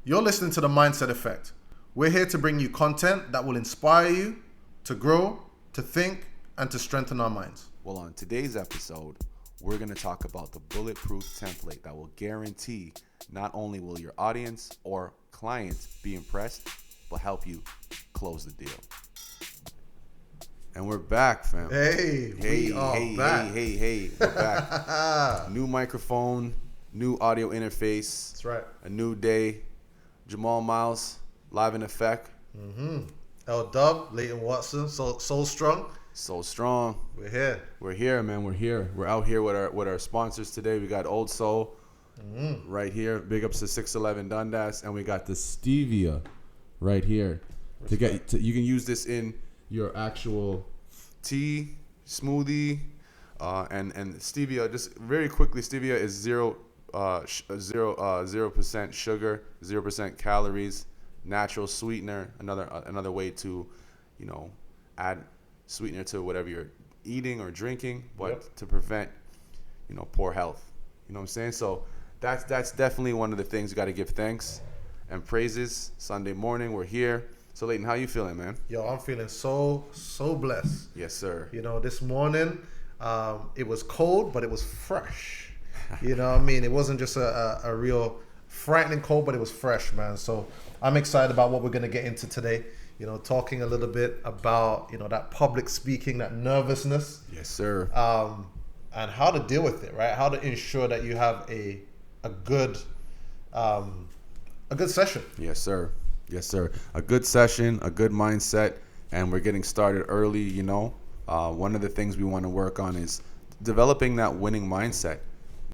You're listening to The Mindset Effect. We're here to bring you content that will inspire you to grow, to think, and to strengthen our minds. Well, on today's episode, we're going to talk about the bulletproof template that will guarantee not only will your audience or clients be impressed, but help you close the deal. And we're back, fam. Hey, we are back. Hey, we're back. New microphone, new audio interface. That's right. A new day. Jamal Miles, live in effect. L Dub, Leighton Watson, Soul Strong. So strong. We're here. We're here, man. We're here. We're out here with our sponsors today. We got Old Soul right here. Big ups to 611 Dundas, and we got the Stevia right here. You can use this in your actual tea, smoothie, and stevia. Just very quickly, stevia is 0% sugar, 0% calories, natural sweetener. Another way to, add sweetener to whatever you're eating or drinking, but to prevent, poor health. You know what I'm saying? So that's definitely one of the things you got to give thanks and praises. Sunday morning, we're here. So Leighton, how you feeling, man? Yo, I'm feeling so blessed. Yes, sir. This morning, it was cold, but it was fresh. You know what I mean? It wasn't just a real frightening cold, but it was fresh, man. So I'm excited about what we're going to get into today. Talking a little bit about, that public speaking, that nervousness. Yes, sir. And how to deal with it, right? How to ensure that you have a good session. Yes, sir. Yes, sir. A good session, a good mindset, and we're getting started early, One of the things we want to work on is developing that winning mindset,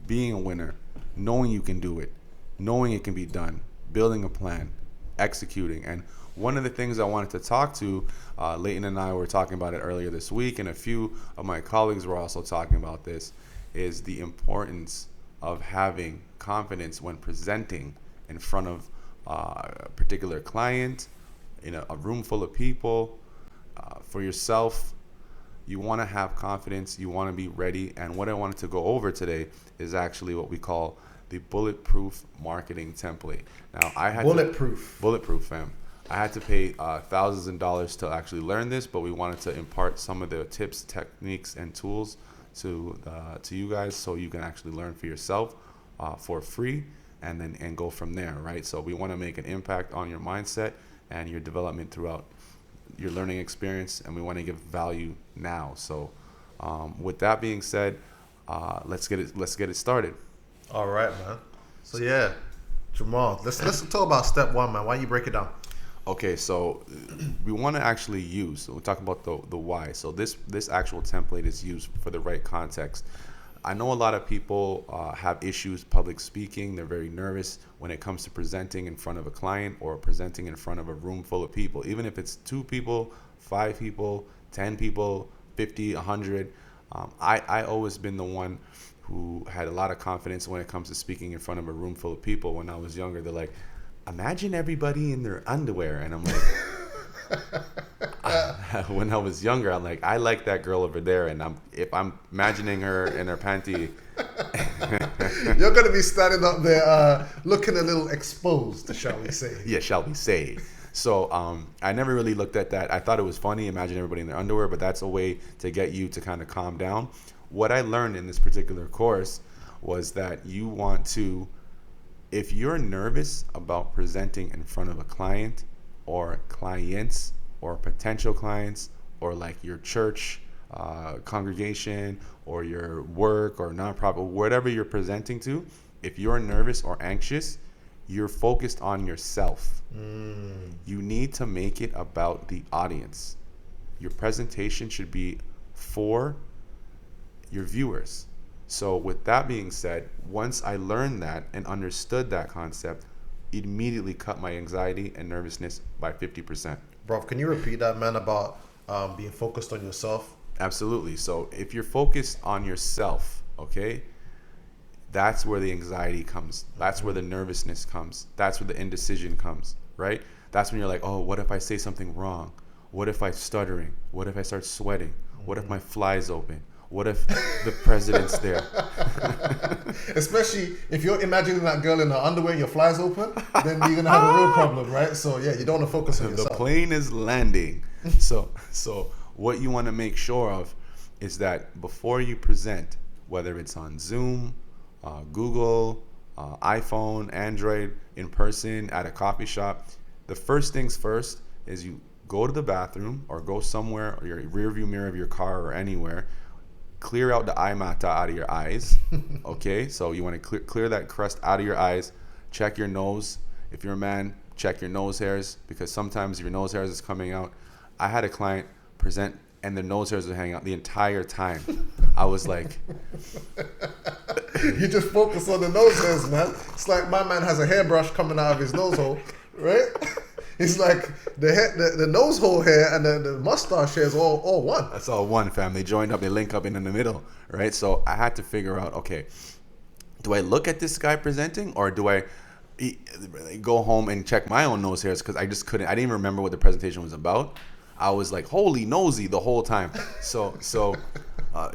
being a winner, knowing you can do it, knowing it can be done, building a plan, executing. And one of the things I wanted to talk to, Leighton and I were talking about it earlier this week, and a few of my colleagues were also talking about this, is the importance of having confidence when presenting in front of a particular client, in a room full of people. For yourself, you want to have confidence, you want to be ready. And what I wanted to go over today is actually what we call the bulletproof marketing template. Now, I had bulletproof, fam. I had to pay thousands of dollars to actually learn this, but we wanted to impart some of the tips, techniques, and tools to you guys, so you can actually learn for yourself for free, and go from there, right? So we want to make an impact on your mindset and your development throughout your learning experience, and we want to give value now. So with that being said, let's get it started. All right, man. So yeah, Jamal, let's talk about step one, man. Why don't you break it down? Okay, so we want to actually we're talking about the why. So this actual template is used for the right context. I know a lot of people have issues public speaking. They're very nervous when it comes to presenting in front of a client or presenting in front of a room full of people. Even if it's 2 people, 5 people, 10 people, 50, 100. I always been the one who had a lot of confidence when it comes to speaking in front of a room full of people. When I was younger, they're like, imagine everybody in their underwear. And I'm like, when I was younger, I'm like, I like that girl over there. And if I'm imagining her in her panty. You're going to be standing up there looking a little exposed, shall we say. Yeah, shall we say. So I never really looked at that. I thought it was funny, imagine everybody in their underwear, but that's a way to get you to kind of calm down. What I learned in this particular course was that you want to, if you're nervous about presenting in front of a client or clients or potential clients, or like your church congregation or your work or nonprofit, whatever you're presenting to, if you're nervous or anxious, you're focused on yourself. You need to make it about the audience. Your presentation should be for your viewers. So with that being said, once I learned that and understood that concept, it immediately cut my anxiety and nervousness by 50%. Bro, can you repeat that, man, about being focused on yourself? Absolutely. So if you're focused on yourself, okay, that's where the anxiety comes. That's where the nervousness comes. That's where the indecision comes, right? That's when you're like, oh, what if I say something wrong? What if I'm stuttering? What if I start sweating? What if my fly's open? What if the president's there? Especially if you're imagining that girl in her underwear and your fly's open, then you're gonna have a real problem, right? So yeah, you don't want to focus on The yourself. plane is landing. So what you want to make sure of is that before you present, whether it's on Zoom, Google, iPhone, Android, in person, at a coffee shop, the first things first is you go to the bathroom or go somewhere, or your rear view mirror of your car or anywhere, clear out the eye mata out of your eyes. Okay, so you want to clear that crust out of your eyes. Check your nose. If you're a man, check your nose hairs, because sometimes your nose hairs is coming out. I had a client present and the nose hairs were hanging out the entire time. I was like, You just focus on the nose hairs, man. It's like my man has a hairbrush coming out of his nose hole, right? It's like the nose hole hair and the mustache hair is all one. that's all one, fam. They joined up, they link up in the middle, right? So I had to figure out, okay, do I look at this guy presenting, or do I go home and check my own nose hairs? Because I just couldn't. I didn't even remember what the presentation was about. I was like, holy nosy the whole time. So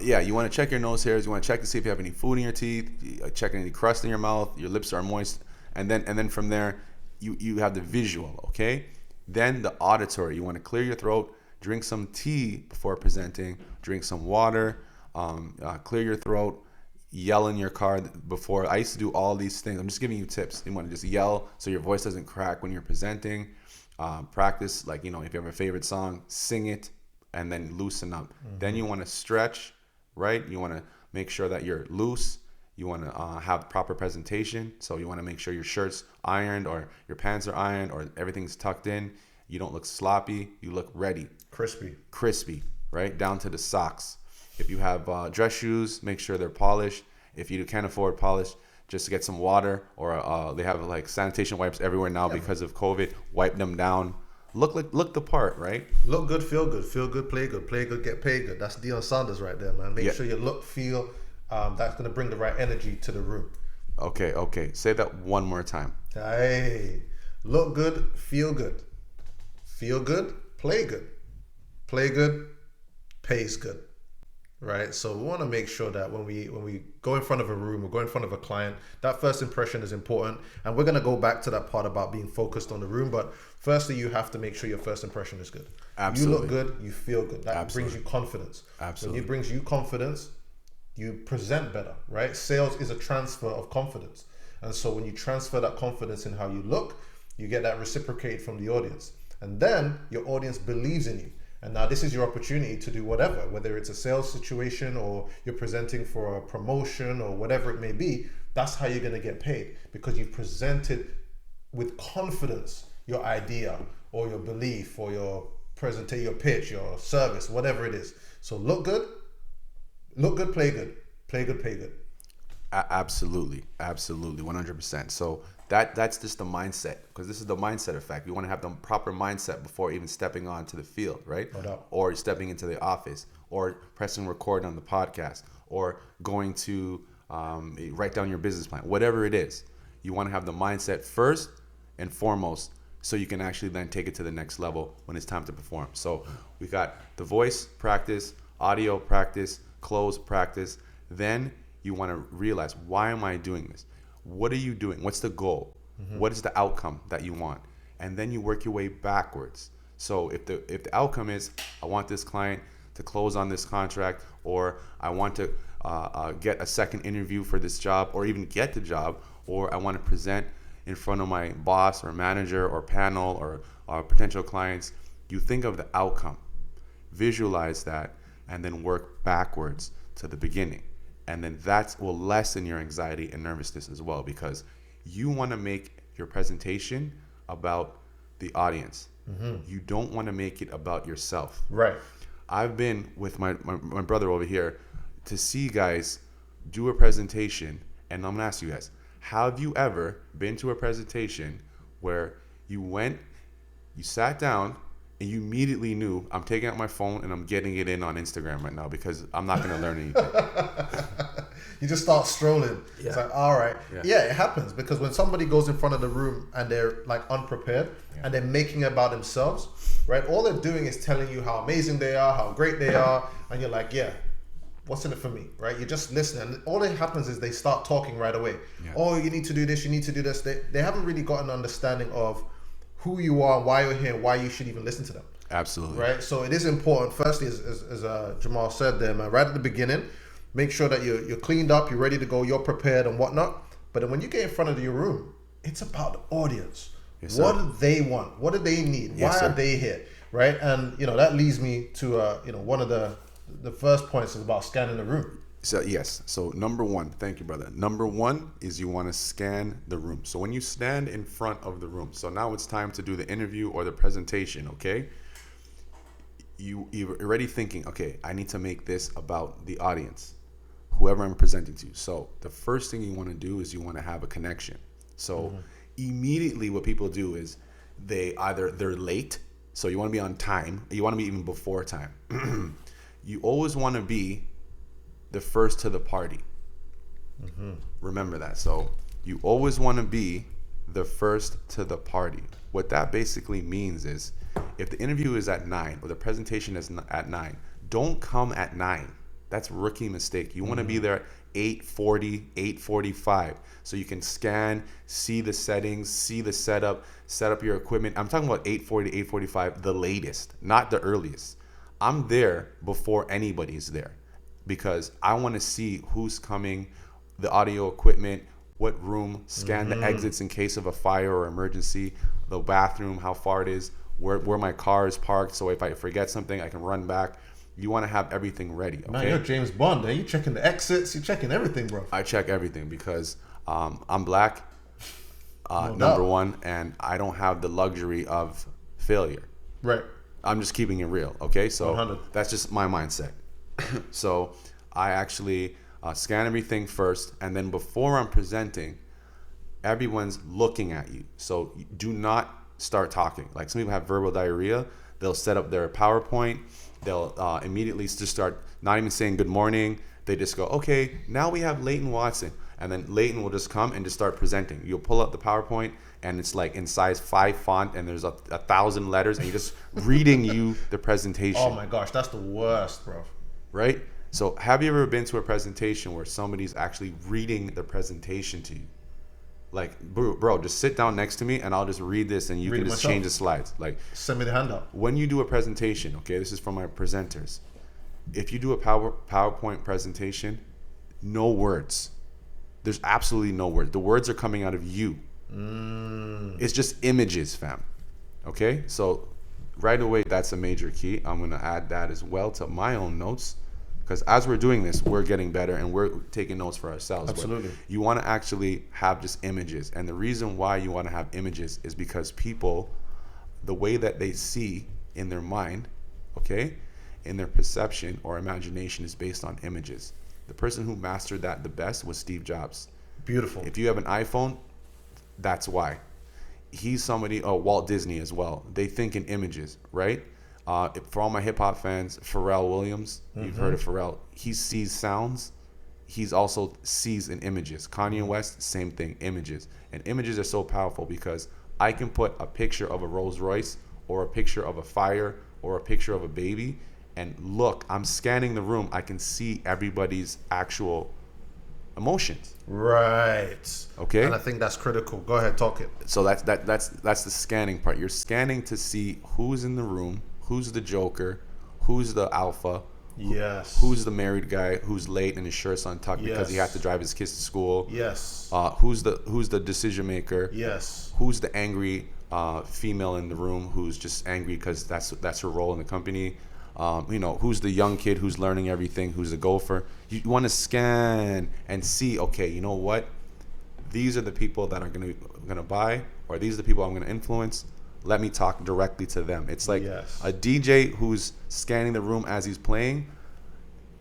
yeah, you want to check your nose hairs. You want to check to see if you have any food in your teeth. Check any crust in your mouth. Your lips are moist, and then from there, you have the visual. Okay, then the auditory. You want to clear your throat. Drink some tea before presenting. Drink some water. Clear your throat. Yell in your car before. I used to do all these things. I'm just giving you tips. You want to just yell so your voice doesn't crack when you're presenting. Practice, like, if you have a favorite song, sing it, and then loosen up. Mm-hmm. Then you want to stretch, right? You want to make sure that you're loose. You want to have proper presentation. So you want to make sure your shirt's ironed, or your pants are ironed, or everything's tucked in. You don't look sloppy. You look ready. Crispy, right? Down to the socks. If you have dress shoes, make sure they're polished. If you can't afford polish, just to get some water, or they have like sanitation wipes everywhere now because of COVID. Wipe them down. Look the part, right? Look good, feel good, play good, get paid good. That's Deion Sanders right there, man. Make sure you look, feel. That's gonna bring the right energy to the room. Okay. Say that one more time. Hey, look good, feel good, play good, pays good. Right, so we want to make sure that when we go in front of a room or go in front of a client, that first impression is important. And we're going to go back to that part about being focused on the room. But firstly, you have to make sure your first impression is good. Absolutely. You look good, you feel good. That brings you confidence. Absolutely. When it brings you confidence, you present better, right? Sales is a transfer of confidence. And so when you transfer that confidence in how you look, you get that reciprocated from the audience. And then your audience believes in you. And now this is your opportunity to do whatever, whether it's a sales situation or you're presenting for a promotion or whatever it may be. That's how you're going to get paid, because you've presented with confidence your idea or your belief or your presentation, your pitch, your service, whatever it is. So look good, play good, pay good. Absolutely, 100%. So that's just the mindset, because this is the mindset effect. We want to have the proper mindset before even stepping onto the field, right? No doubt. Or stepping into the office, or pressing record on the podcast, or going to write down your business plan. Whatever it is, you want to have the mindset first and foremost, so you can actually then take it to the next level when it's time to perform. So we got the voice practice, audio practice, close practice. Then you want to realize, why am I doing this? What are you doing? What's the goal? Mm-hmm. What is the outcome that you want? And then you work your way backwards. So if the outcome is, I want this client to close on this contract, or I want to get a second interview for this job, or even get the job, or I want to present in front of my boss or manager or panel or potential clients, you think of the outcome, visualize that, and then work backwards to the beginning. And then that will lessen your anxiety and nervousness as well, because you want to make your presentation about the audience. Mm-hmm. You don't want to make it about yourself. Right. I've been with my brother over here to see guys do a presentation, and I'm going to ask you guys, have you ever been to a presentation where you sat down, and you immediately knew, I'm taking out my phone and I'm getting it in on Instagram right now, because I'm not going to learn anything. You just start strolling. Yeah. It's like, all right. Yeah, it happens, because when somebody goes in front of the room and they're like unprepared and they're making it about themselves, right? All they're doing is telling you how amazing they are, how great they are. And you're like, yeah, what's in it for me, right? You're just listening. And all that happens is they start talking right away. Yeah. Oh, you need to do this, you need to do this. They haven't really got an understanding of who you are, why you're here, why you should even listen to them. Absolutely. Right? So it is important, firstly, as Jamal said there, man, right at the beginning, make sure that you're cleaned up, you're ready to go, you're prepared and whatnot. But then when you get in front of your room, it's about the audience. Yes, what sir. do they want? What do they need? Yes, Why sir. are they here? Right? And, that leads me to, one of the first points is about scanning the room. So yes. So number one, thank you, brother. Number one is you want to scan the room. So when you stand in front of the room, so now it's time to do the interview or the presentation, okay? You're already thinking, okay, I need to make this about the audience, whoever I'm presenting to. So the first thing you want to do is you want to have a connection. So immediately what people do is they're late. So you want to be on time. You want to be even before time. You always want to be the first to the party. Remember that. So you always want to be the first to the party. What that basically means is if the interview is at 9 or the presentation is at 9, don't come at 9. That's a rookie mistake. You want to be there at 8:40, 8:45 so you can scan, see the settings, see the setup, set up your equipment. I'm talking about 8:40 to 8:45, the latest, not the earliest. I'm there before anybody's there because I want to see who's coming, the audio equipment, what room, scan the exits in case of a fire or emergency, the bathroom, how far it is, where my car is parked, so if I forget something, I can run back. You want to have everything ready, okay? Man, you're James Bond, you checking the exits, you're checking everything, bro. I check everything because I'm black, No number doubt. one, and I don't have the luxury of failure. Right. I'm just keeping it real, okay? So 100. that's just my mindset. So I actually scan everything first, and then before I'm presenting, everyone's looking at you. So do not start talking. Like some people have verbal diarrhea. They'll set up their PowerPoint. They'll immediately just start not even saying good morning. They just go, okay, now we have Leighton Watson. And then Leighton will just come and just start presenting. You'll pull up the PowerPoint and it's like in size 5 font and there's 1,000 letters and you're just reading you the presentation. Oh my gosh, that's the worst, bro. Right? So have you ever been to a presentation where somebody's actually reading the presentation to you? Like, bro, just sit down next to me and I'll just read this and you Read can it just myself. change the slides. Like, Send me the handout. when you do a presentation, okay, this is from my presenters. If you do a PowerPoint presentation, no words. There's absolutely no words. The words are coming out of you. It's just images, fam. Okay? So right away, that's a major key. I'm going to add that as well to my own notes. Because as we're doing this, we're getting better and we're taking notes for ourselves. But Absolutely. you want to actually have just images. And the reason why you want to have images is because people, the way that they see in their mind, okay, in their perception or imagination is based on images. The person who mastered that the best was Steve Jobs. Beautiful. If you have an iPhone, that's why. He's somebody, Walt Disney as well. They think in images, right? For all my hip hop fans, Pharrell Williams, you've heard of Pharrell. He sees sounds. He's also sees in images. Kanye West, same thing, images. And images are so powerful because I can put a picture of a Rolls Royce or a picture of a fire or a picture of a baby and look, I'm scanning the room. I can see everybody's actual emotions. Right. Okay. And I think that's critical. Go ahead, talk it. So that's the scanning part. You're scanning to see who's in the room, who's the joker, who's the alpha, Yes. who's the married guy who's late and his shirt's untucked because he Yes. had to drive his kids to school. Yes. Who's the decision maker? Yes. Who's the angry female in the room who's just angry because that's her role in the company? Who's the young kid who's learning everything? Who's the gopher? You want to scan and see. Okay, you know what? These are the people that are gonna buy, or these are the people I'm gonna influence. Let me talk directly to them. It's like Yes. a DJ who's scanning the room as he's playing.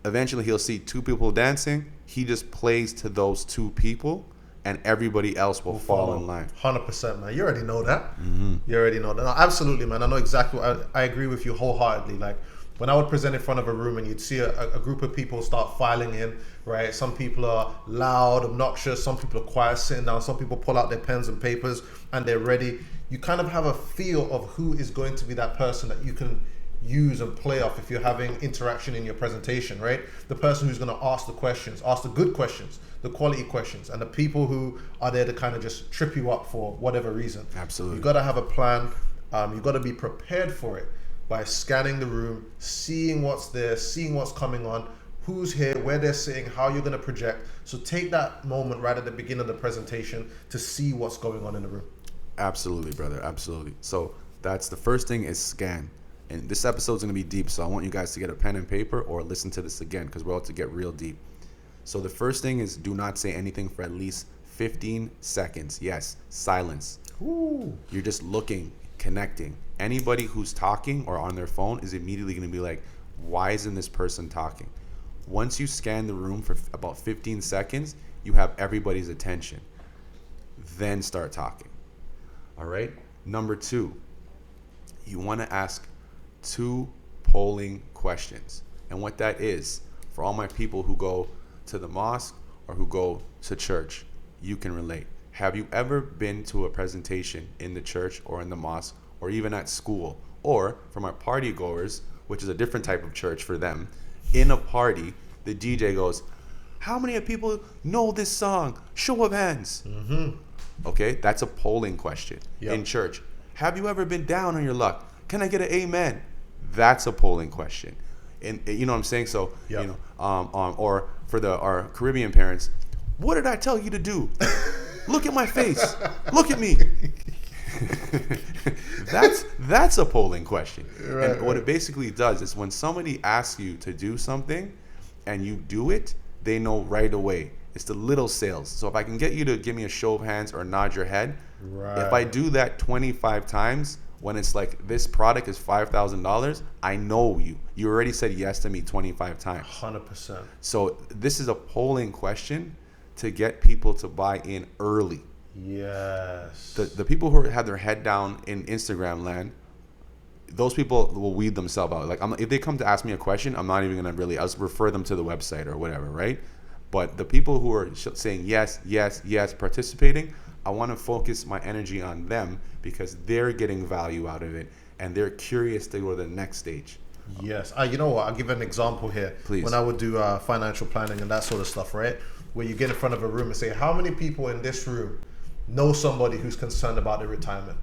Eventually, he'll see 2 people dancing. He just plays to those 2 people, and everybody else will fall in line. 100%, man. You already know that. You already know that. No, absolutely, man. I know exactly. I agree with you wholeheartedly. Like when I would present in front of a room and you'd see a group of people start filing in, right? Some people are loud, obnoxious. Some people are quiet, sitting down. Some people pull out their pens and papers and they're ready. You kind of have a feel of who is going to be that person that you use and play off if you're having interaction in your presentation, right? The person who's going to ask the questions, ask the good questions, the quality questions, and the people who are there to kind of just trip you up for whatever reason. Absolutely. You've got to have a plan. You've got to be prepared for it by scanning the room, seeing what's there, seeing what's coming on, who's here, where they're sitting, how you're going to project. So take that moment right at the beginning of the presentation to see what's going on in the room. Absolutely, brother. Absolutely. So that's the first thing is scan. And this episode's going to be deep, so I want you guys to get a pen and paper or listen to this again because we're about to get real deep. So the first thing is do not say anything for at least 15 seconds. Yes, silence. Ooh. You're just looking, connecting. Anybody who's talking or on their phone is immediately going to be like, why isn't this person talking? Once you scan the room for about 15 seconds, you have everybody's attention. Then start talking. All right? Number 2, you want to ask 2 polling questions. And what that is, for all my people who go to the mosque or who go to church, you can relate. Have you ever been to a presentation in the church or in the mosque or even at school? Or for my party goers, which is a different type of church for them, in a party, the DJ goes, how many people know this song? Show of hands. Mm-hmm. Okay, that's a polling question. Yep. In church. Have you ever been down on your luck? Can I get an amen? That's a polling question. And you know what I'm saying? So, Yep. you know, or for our Caribbean parents, what did I tell you to do? Look at my face. Look at me. That's a polling question. Right, and what right. it basically does is when somebody asks you to do something and you do it, they know right away. It's the little sales. So if I can get you to give me a show of hands or nod your head, Right. if I do that 25 times, when it's like this product is $5,000, I know you. You already said yes to me 25 times. 100%. So this is a polling question to get people to buy in early. Yes. The people who have their head down in Instagram land, those people will weed themselves out. Like if they come to ask me a question, I'm not even gonna really. I'll just refer them to the website or whatever, right? But the people who are saying yes, yes, yes, participating, I want to focus my energy on them because they're getting value out of it and they're curious to go to the next stage. Yes. You know what? I'll give an example here. Please. When I would do financial planning and that sort of stuff, right? Where you get in front of a room and say, how many people in this room know somebody who's concerned about their retirement,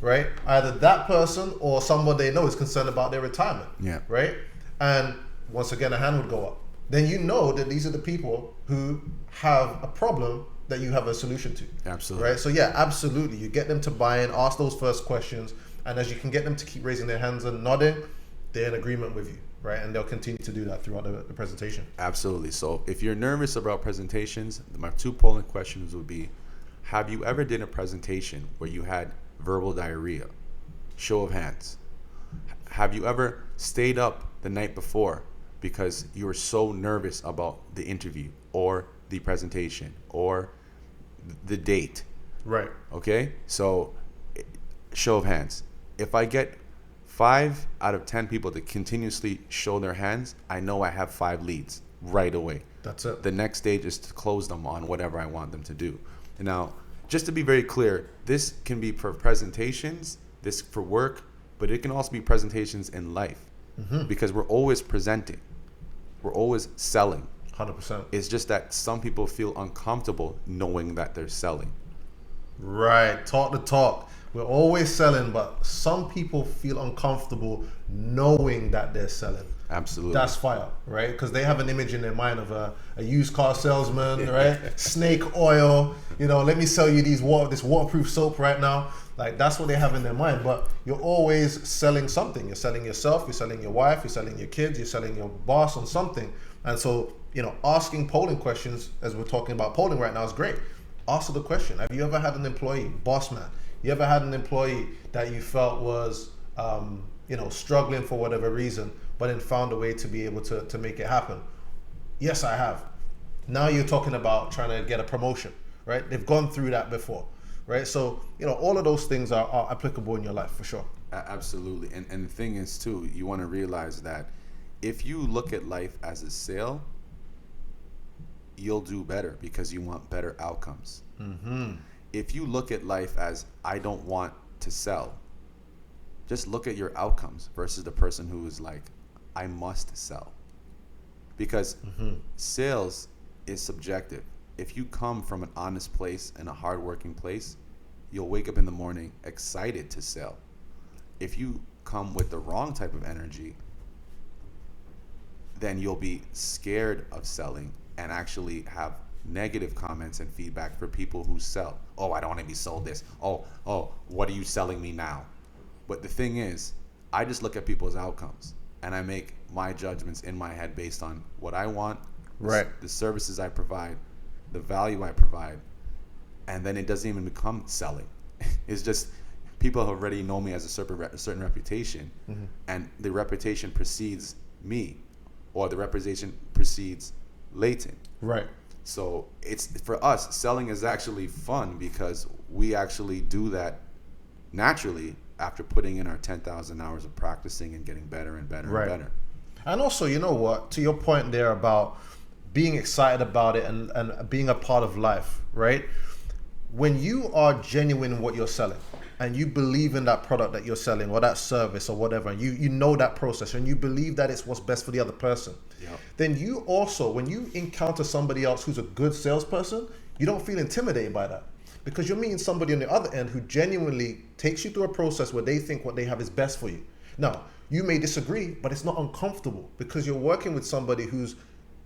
right? Either that person or someone they know is concerned about their retirement, Yeah. right? And once again, a hand would go up. Then you know that these are the people who have a problem that you have a solution to. Absolutely. Right? So yeah, absolutely. You get them to buy in, ask those first questions, and as you can get them to keep raising their hands and nodding, they're in agreement with you, right? And they'll continue to do that throughout the presentation. Absolutely. So if you're nervous about presentations, my 2 polling questions would be, have you ever did a presentation where you had verbal diarrhea? Show of hands. Have you ever stayed up the night before because you were so nervous about the interview or the presentation or the date? Right. Okay? So show of hands. If I get 5 out of 10 people to continuously show their hands, I know I have 5 leads right away. That's it. The next stage is to close them on whatever I want them to do. Now, just to be very clear, this can be for presentations, this for work, but it can also be presentations in life because we're always presenting. We're always selling. 100%. It's just that some people feel uncomfortable knowing that they're selling. Right. Talk the talk. We're always selling, but some people feel uncomfortable knowing that they're selling. Absolutely. That's fire, right? Because they have an image in their mind of a used car salesman, right? Snake oil, let me sell you this waterproof soap right now. Like that's what they have in their mind. But you're always selling something. You're selling yourself, you're selling your wife, you're selling your kids, you're selling your boss on something. And so, asking polling questions, as we're talking about polling right now, is great. Ask the question. Have you ever had an employee, boss man? You ever had an employee that you felt was, struggling for whatever reason, but then found a way to be able to make it happen? Yes, I have. Now you're talking about trying to get a promotion, right? They've gone through that before, right? So, all of those things are applicable in your life for sure. Absolutely. And the thing is, too, you want to realize that if you look at life as a sale, you'll do better because you want better outcomes. If you look at life as, I don't want to sell, just look at your outcomes versus the person who is like, I must sell. Because sales is subjective. If you come from an honest place and a hardworking place, you'll wake up in the morning excited to sell. If you come with the wrong type of energy, then you'll be scared of selling and actually have negative comments and feedback for people who sell. Oh, I don't want to be sold this. Oh, what are you selling me now? But the thing is, I just look at people's outcomes and I make my judgments in my head based on what I want, right, the services I provide, the value I provide, and then it doesn't even become selling. It's just people already know me as a certain reputation, and the reputation precedes me, or the reputation precedes Leighton. Right. So it's, for us, selling is actually fun because we actually do that naturally after putting in our 10,000 hours of practicing and getting better and better and better. And also, you know what, to your point there about being excited about it and being a part of life, right? When you are genuine in what you're selling and you believe in that product that you're selling or that service or whatever, and you know that process and you believe that it's what's best for the other person, then you also, when you encounter somebody else who's a good salesperson, you don't feel intimidated by that. Because you're meeting somebody on the other end who genuinely takes you through a process where they think what they have is best for you. Now, you may disagree, but it's not uncomfortable because you're working with somebody who's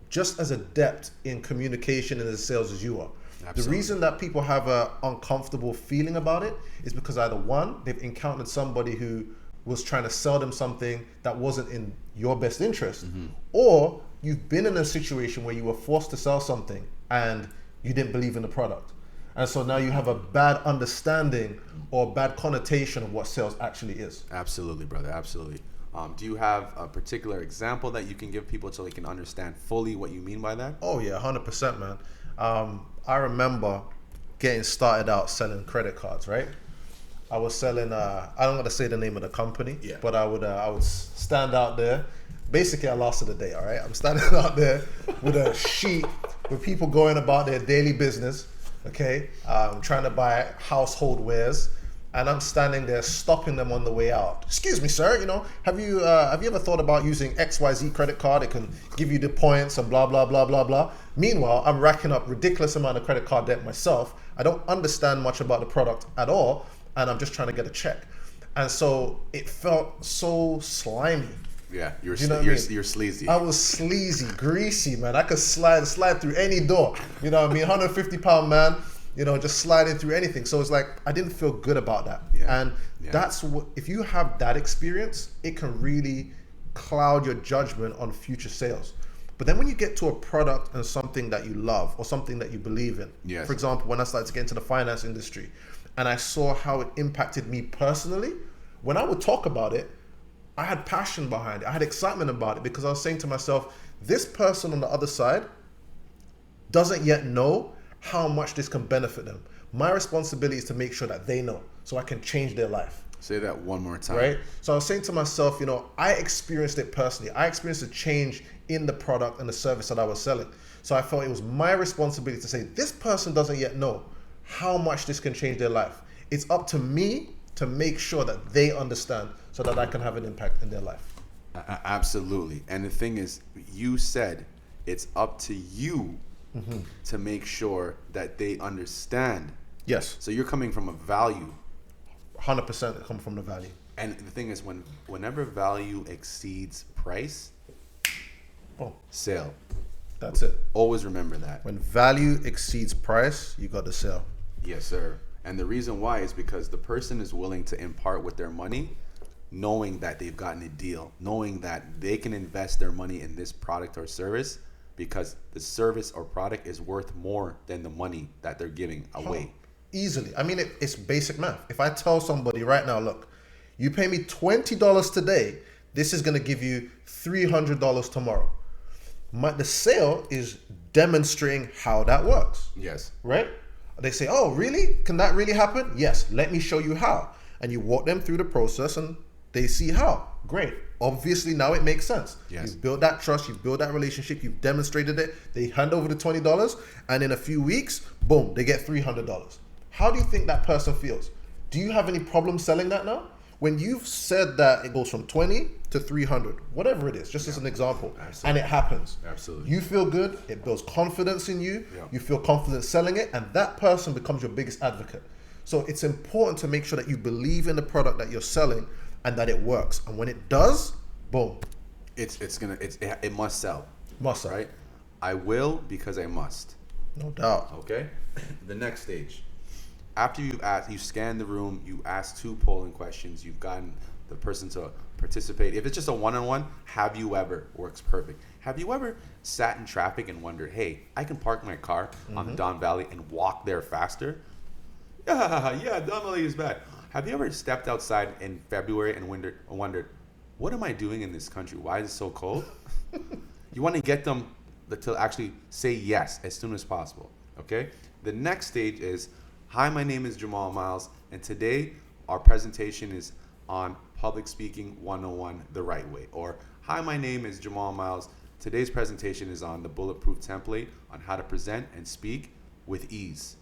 just as adept in communication and in sales as you are. Absolutely. The reason that people have an uncomfortable feeling about it is because either one, they've encountered somebody who was trying to sell them something that wasn't in your best interest, or you've been in a situation where you were forced to sell something and you didn't believe in the product. And so now you have a bad understanding or bad connotation of what sales actually is. Absolutely, brother. Absolutely. Do you have a particular example that you can give people so they can understand fully what you mean by that? Oh, yeah, 100%, man. I remember getting started out selling credit cards, right? I was selling, I don't want to say the name of the company, but I would stand out there. Basically, I lasted a day, all right? I'm standing out there with a sheet with people going about their daily business, okay? Trying to buy household wares. And I'm standing there stopping them on the way out. Excuse me, sir, have you ever thought about using XYZ credit card? It can give you the points and blah, blah, blah, blah, blah. Meanwhile, I'm racking up ridiculous amount of credit card debt myself. I don't understand much about the product at all, and I'm just trying to get a check. And so it felt so slimy. Yeah, you're sleazy. I was sleazy, greasy, man. I could slide through any door. You know what I mean? 150-pound man. Just sliding through anything. So it's like, I didn't feel good about that. And that's what, if you have that experience, it can really cloud your judgment on future sales. But then when you get to a product and something that you love or something that you believe in, for example, when I started to get into the finance industry and I saw how it impacted me personally, when I would talk about it, I had passion behind it. I had excitement about it because I was saying to myself, this person on the other side doesn't yet know how much this can benefit them. My responsibility is to make sure that they know so I can change their life. Say that one more time. Right? So I was saying to myself, I experienced it personally. I experienced a change in the product and the service that I was selling. So I felt it was my responsibility to say, this person doesn't yet know how much this can change their life. It's up to me to make sure that they understand so that I can have an impact in their life. Absolutely. And the thing is, you said it's up to you to make sure that they understand. Yes. So you're coming from a value. 100% come from the value. And the thing is, whenever value exceeds price, sale. That's it. Always remember that. When value exceeds price, you got to sell. Yes, sir. And the reason why is because the person is willing to impart with their money, knowing that they've gotten a deal, knowing that they can invest their money in this product or service because the service or product is worth more than the money that they're giving away. Easily. I mean, it's basic math. If I tell somebody right now, look, you pay me $20 today, this is going to give you $300 tomorrow. The sale is demonstrating how that works. Yes. Right? They say, oh, really? Can that really happen? Yes. Let me show you how. And you walk them through the process and they see how. Great. Obviously, now it makes sense. Yes. You've built that trust. You've built that relationship. You've demonstrated it. They hand over the $20 and in a few weeks, boom, they get $300. How do you think that person feels? Do you have any problem selling that now? when you've said that it goes from 20 to 300, whatever it is, just as an example, and it happens. Absolutely. You feel good, it builds confidence in you, Yeah. you feel confident selling it, and that person becomes your biggest advocate. So it's important to make sure that you believe in the product that you're selling and that it works. And when it does, boom. It must sell. Must sell. Right? I will because I must. No doubt. Okay. The next stage. After you scan the room, you ask 2 polling questions, you've gotten the person to participate. If it's just a one-on-one, have you ever works perfect. Have you ever sat in traffic and wondered, hey, I can park my car on the Don Valley and walk there faster? Yeah, Don Valley is bad. Have you ever stepped outside in February and wondered, what am I doing in this country? Why is it so cold? You want to get them to actually say yes as soon as possible, okay? The next stage is, hi, my name is Jamal Miles, and today our presentation is on Public Speaking 101 the right way. Or, hi, my name is Jamal Miles. Today's presentation is on the Bulletproof Template on how to present and speak with ease.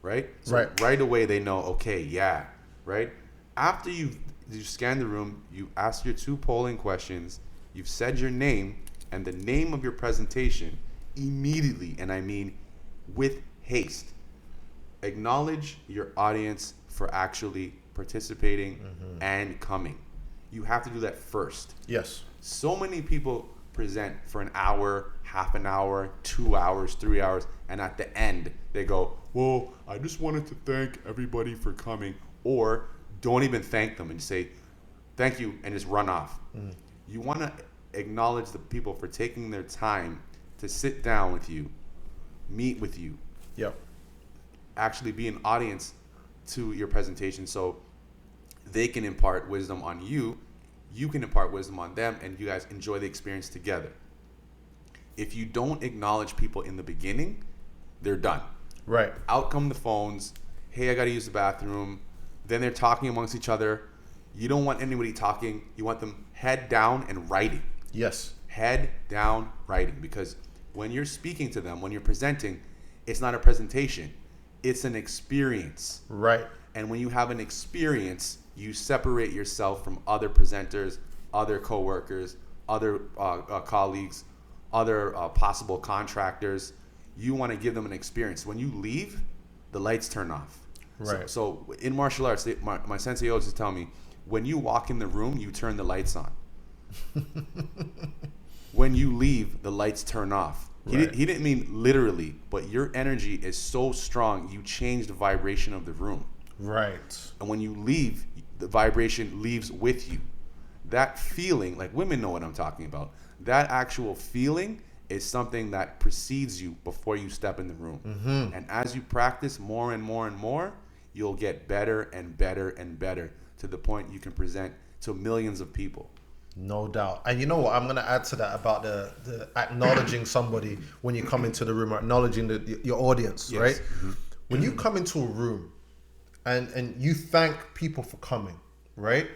Right? So right away they know, okay, yeah, right? After you scan the room, you ask your 2 polling questions, you've said your name and the name of your presentation immediately, and I mean with haste. Acknowledge your audience for actually participating and coming. You have to do that first. Yes. So many people present for an hour, half an hour, 2 hours, 3 hours, and at the end they go, well, I just wanted to thank everybody for coming, or don't even thank them and say thank you and just run off. You want to acknowledge the people for taking their time to sit down with you, meet with you, Yep. actually be an audience to your presentation, so they can impart wisdom on you, you can impart wisdom on them, and you guys enjoy the experience together. If you don't acknowledge people in the beginning, they're done. Right. Out come the phones. Hey, I got to use the bathroom. Then they're talking amongst each other. You don't want anybody talking. You want them head down and writing. Yes. Head down writing. Because when you're speaking to them, when you're presenting, it's not a presentation. It's an experience. Right. And when you have an experience, you separate yourself from other presenters, other coworkers, other colleagues, other possible contractors. You want to give them an experience. When you leave, the lights turn off. Right. So in martial arts, my sensei always tell me, when you walk in the room, you turn the lights on. When you leave, the lights turn off. Right. He didn't mean literally, but your energy is so strong, you change the vibration of the room. Right. And when you leave, the vibration leaves with you. That feeling, like women know what I'm talking about, that actual feeling is something that precedes you before you step in the room. And as you practice more and more and more, you'll get better and better and better to the point you can present to millions of people. No doubt. And you know what? I'm going to add to that about the acknowledging somebody when you come into the room, or acknowledging your audience, Yes. right? When you come into a room and you thank people for coming, right?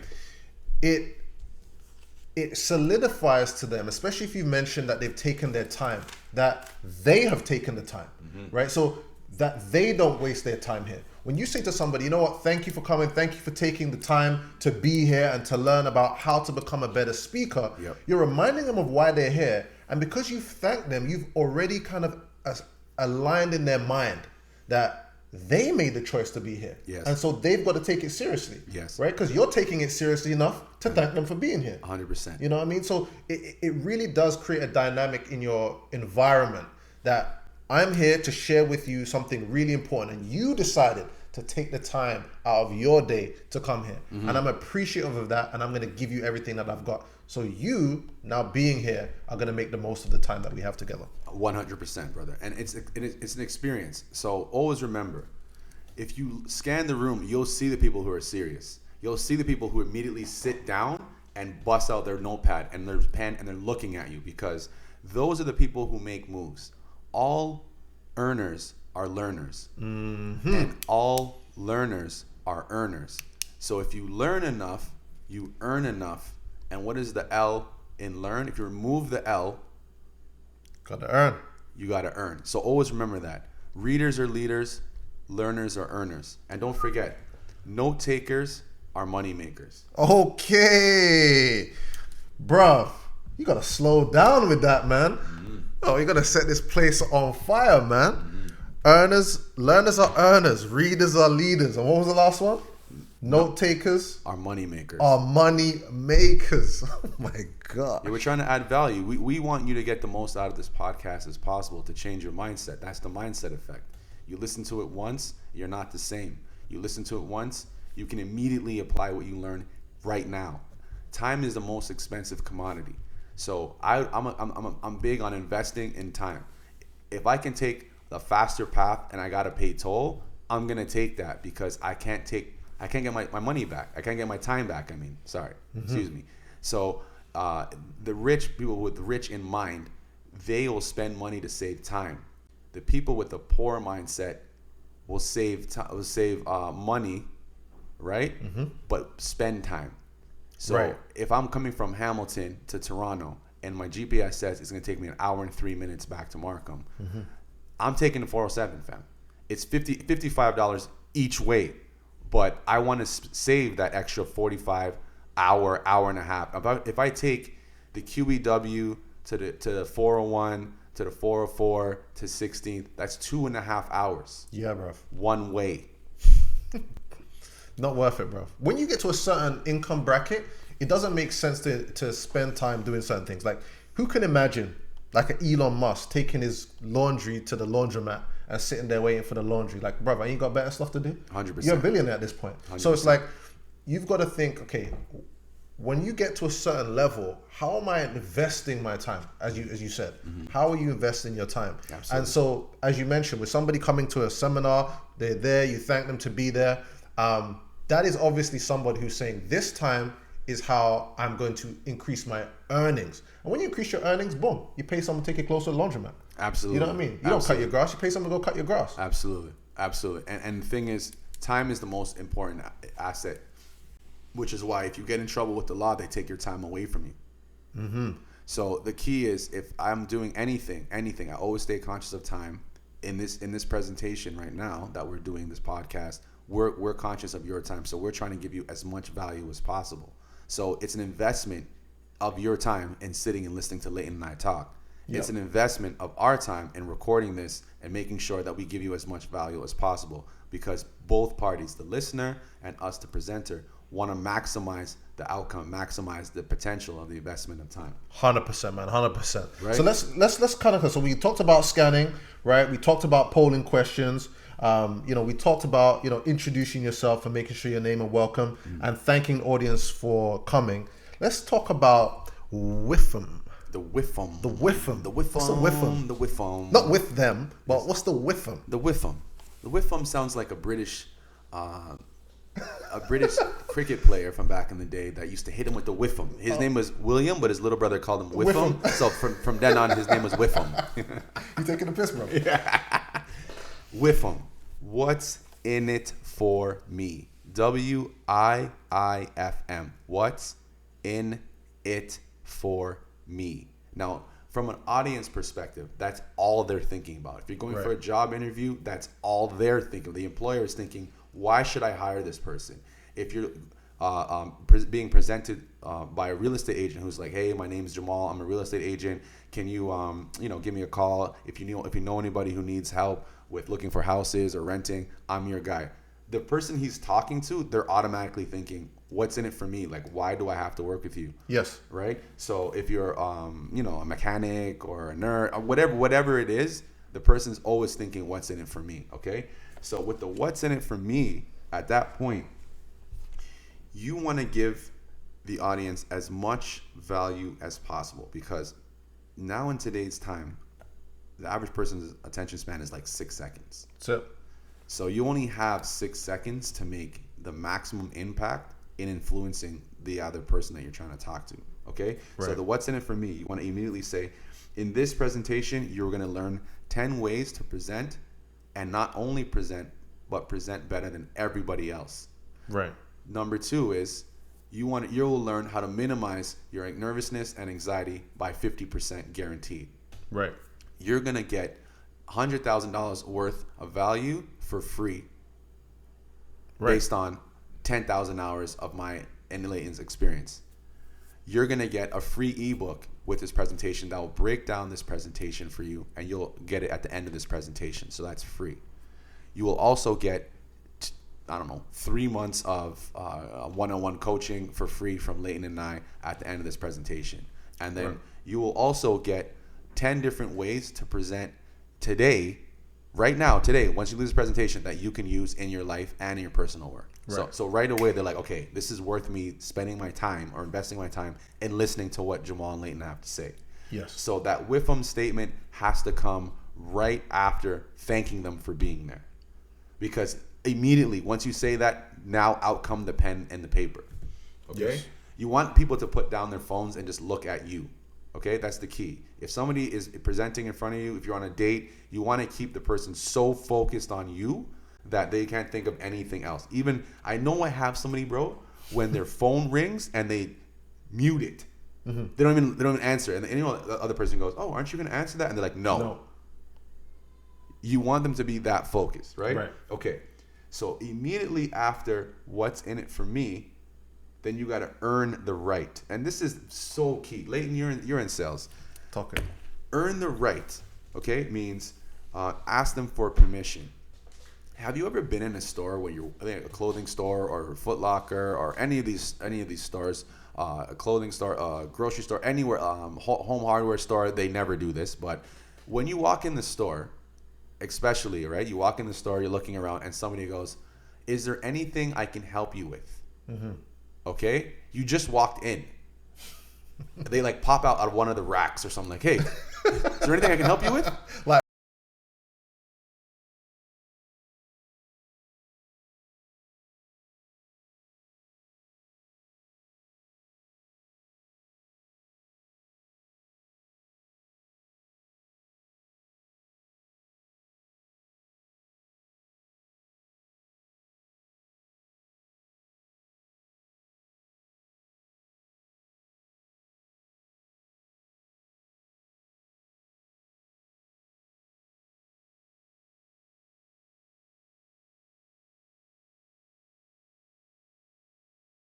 It solidifies to them, especially if you mention that they've taken their time, that they have taken the time, right? So that they don't waste their time here. When you say to somebody, you know what, thank you for coming, thank you for taking the time to be here and to learn about how to become a better speaker, Yep. you're reminding them of why they're here. And because you thank them, you've already kind of aligned in their mind that they made the choice to be here. Yes. And so they've got to take it seriously. Yes. Right? Because you're taking it seriously enough to thank them for being here. 100%. You know what I mean? So it really does create a dynamic in your environment that I'm here to share with you something really important, and you decided to take the time out of your day to come here. And I'm appreciative of that, and I'm going to give you everything that I've got. So you, now being here, are going to make the most of the time that we have together. 100%, brother. And it's an experience. So always remember, if you scan the room, you'll see the people who are serious. You'll see the people who immediately sit down and bust out their notepad and their pen and they're looking at you, because those are the people who make moves. All earners are learners. And all learners are earners. So if you learn enough, you earn enough. And what is the L in learn? If you remove the L, Got to earn. you got to earn. So always remember that. Readers are leaders, learners are earners. And don't forget, note takers are money makers. Okay, bruv, you gotta slow down with that, man. Oh, you gotta set this place on fire, man. Learners are earners, readers are leaders. And what was the last one? Note takers Are money makers. are money makers. Oh my God. Yeah, we're trying to add value. We want you to get the most out of this podcast as possible to change your mindset. That's the mindset effect. You listen to it once, you're not the same. You listen to it once, you can immediately apply what you learn right now. Time is the most expensive commodity. So I'm big on investing in time. If I can take the faster path and I gotta pay toll, I'm gonna take that because I can't get my money back. I can't get my time back. Excuse me. So the rich people with rich in mind, they will spend money to save time. The people with the poor mindset will save money, right? But spend time. So Right. if I'm coming from Hamilton to Toronto and my GPS says it's going to take me an hour and 3 minutes back to Markham, I'm taking the 407, fam. It's $55 each way, but I want to save that extra 45 hour and a half. If I take the QEW to the 401 to the 404 to 16th, that's 2.5 hours Yeah, bruv. one way. Not worth it, bro. When you get to a certain income bracket, it doesn't make sense to spend time doing certain things. Like, who can imagine, like, an Elon Musk taking his laundry to the laundromat and sitting there waiting for the laundry? Like, bro, I ain't got better stuff to do. 100%. You're a billionaire at this point. 100%. So it's like, you've got to think, okay, when you get to a certain level, how am I investing my time? As you said, how are you investing your time? Absolutely. And so, as you mentioned, with somebody coming to a seminar, they're there, you thank them to be there. That is obviously somebody who's saying, this time is how I'm going to increase my earnings. And when you increase your earnings, boom, you pay someone to take your clothes to the laundromat. Absolutely. You know what I mean? You don't cut your grass, you pay someone to go cut your grass. Absolutely. And the thing is, time is the most important asset, which is why if you get in trouble with the law, they take your time away from you. So the key is, if I'm doing anything, I always stay conscious of time. In this presentation right now that we're doing this podcast, we're conscious of your time. So we're trying to give you as much value as possible. So it's an investment of your time in sitting and listening to Leighton and I talk. Yep. It's an investment of our time in recording this and making sure that we give you as much value as possible, because both parties, the listener and us, the presenter, want to maximize the outcome, maximize the potential of the investment of time. 100%, man, 100%. Right. So let's kind of, so we talked about scanning, right? We talked about polling questions. We talked about, introducing yourself and making sure your name and welcome, and thanking the audience for coming. Let's talk about WIFM. The WIFM. The WIFM. The WIFM. What's the WIFM? The WIFM. Not with them, but what's the WIFM? The WIFM. The WIFM sounds like a British cricket player from back in the day that used to hit him with the Whiffum. His name was William, but his little brother called him Whiffum. So from then on, his name was Whiffum. You taking a piss, bro? Whiffum. What's in it for me? WIIFM. What's in it for me? Now, from an audience perspective, that's all they're thinking about. If you're going for a job interview, that's all they're thinking. The employer is thinking, why should I hire this person? If you're being presented by a real estate agent who's like, hey, my name is Jamal, I'm a real estate agent. Can you, give me a call if you know anybody who needs help with looking for houses or renting? I'm your guy. The person he's talking to, they're automatically thinking, what's in it for me? Like, why do I have to work with you? Yes. Right. So if you're, a mechanic or a nerd, or whatever it is, the person's always thinking, what's in it for me? Okay. So with the what's in it for me, at that point, you want to give the audience as much value as possible, because now in today's time, the average person's attention span is like 6 seconds. So you only have 6 seconds to make the maximum impact in influencing the other person that you're trying to talk to. Okay. Right. So the what's in it for me, you want to immediately say, in this presentation, you're going to learn 10 ways to present, and not only present, but present better than everybody else. Right. Number 2 is you'll learn how to minimize your nervousness and anxiety by 50% guaranteed. Right. You're going to get $100,000 worth of value for free, based on 10,000 hours of my and Leighton's experience. You're going to get a free ebook with this presentation that will break down this presentation for you, and you'll get it at the end of this presentation. So that's free. You will also get, 3 months of one-on-one coaching for free from Leighton and I at the end of this presentation. And then you will also get 10 different ways to present today, once you do this presentation, that you can use in your life and in your personal work. Right. So right away, they're like, okay, this is worth me spending my time or investing my time in listening to what Jamal and Leighton have to say. Yes. So that with them statement has to come right after thanking them for being there. Because immediately, once you say that, now out come the pen and the paper. Okay? Yes. You want people to put down their phones and just look at you. Okay? That's the key. If somebody is presenting in front of you, if you're on a date, you want to keep the person so focused on you that they can't think of anything else. Even, I know I have somebody, bro, when their phone rings and they mute it. Mm-hmm. They don't even answer. And the other person goes, oh, aren't you going to answer that? And they're like, no. You want them to be that focused, right? Right. Okay. So immediately after what's in it for me, then you got to earn the right. And this is so key. Leighton, you're in sales. Talking. Earn the right, okay, means ask them for permission. Have you ever been in a store where a clothing store or Foot Locker or any of these stores, a clothing store, a grocery store, anywhere, home hardware store? They never do this, but when you walk in the store, especially, right? You walk in the store, you're looking around, and somebody goes, "Is there anything I can help you with?" Mm-hmm. Okay, you just walked in. They like pop out of one of the racks or something like, "Hey, is there anything I can help you with?" Like